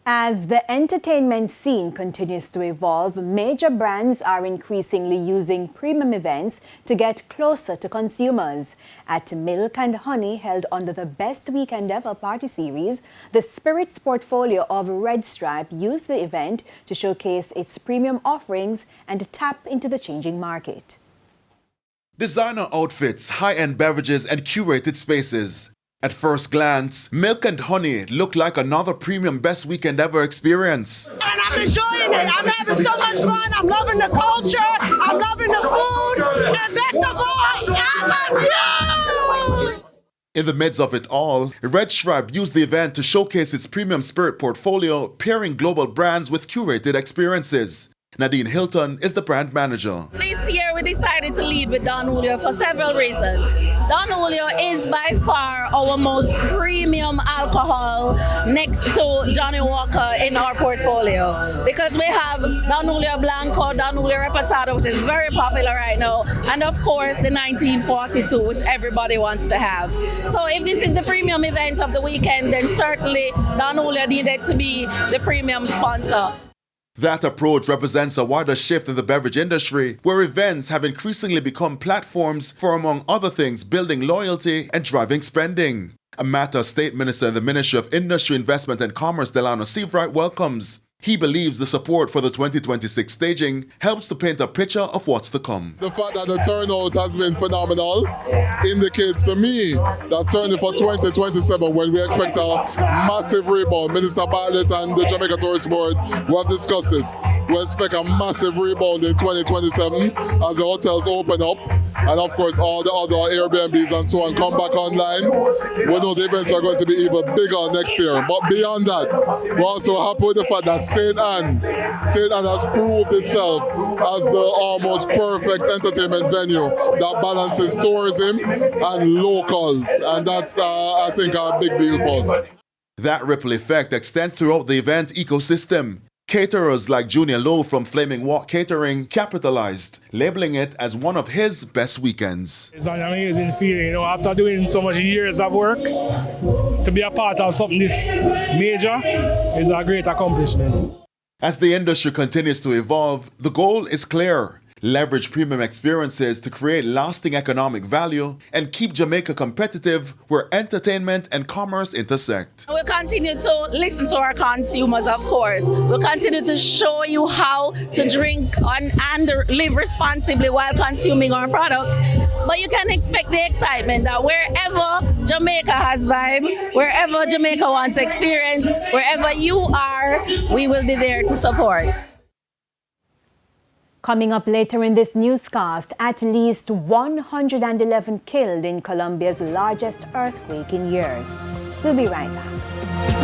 As the entertainment scene continues to evolve, major brands are increasingly using premium events to get closer to consumers. At Milk and Honey, held under the Best Weekend Ever party series, the Spirits portfolio of Red Stripe used the event to showcase its premium offerings and tap into the changing market. Designer outfits, high-end beverages, and curated spaces. At first glance, Milk and Honey look like another premium Best Weekend Ever experience. And I'm enjoying it. I'm having so much fun. I'm loving the culture. I'm loving the food. And best of all, I love you! In the midst of it all, Red Stripe used the event to showcase its premium spirit portfolio, pairing global brands with curated experiences. Nadine Hilton is the brand manager. This year we decided to lead with Don Julio for several reasons. Don Julio is by far our most premium alcohol next to Johnny Walker in our portfolio, because we have Don Julio Blanco, Don Julio Reposado, which is very popular right now, and of course the 1942, which everybody wants to have. So if this is the premium event of the weekend, then certainly Don Julio needed to be the premium sponsor. That approach represents a wider shift in the beverage industry, where events have increasingly become platforms for, among other things, building loyalty and driving spending. A matter State Minister in the Ministry of Industry, Investment and Commerce, Delano Seavright, welcomes. He believes the support for the 2026 staging helps to paint a picture of what's to come. The fact that the turnout has been phenomenal indicates to me that certainly for 2027, when we expect a massive rebound, Minister Bartlett and the Jamaica Tourist Board who have discussed this, we expect a massive rebound in 2027 as the hotels open up, and of course all the other Airbnbs and so on come back online. We know the events are going to be even bigger next year. But beyond that, we're also happy with the fact that St. Anne has proved itself as the almost perfect entertainment venue that balances tourism and locals, and that's, I think, a big deal for us. That ripple effect extends throughout the event ecosystem. Caterers like Junior Lowe from Flaming Walk Catering capitalized, labeling it as one of his best weekends. It's an amazing feeling, after doing so many years of work, to be a part of something this major is a great accomplishment. As the industry continues to evolve, the goal is clear. Leverage premium experiences to create lasting economic value and keep Jamaica competitive where entertainment and commerce intersect. We'll continue to listen to our consumers, of course. We'll continue to show you how to drink and live responsibly while consuming our products. But you can expect the excitement that wherever Jamaica has vibe, wherever Jamaica wants experience, wherever you are, we will be there to support. Coming up later in this newscast, at least 111 killed in Colombia's largest earthquake in years. We'll be right back.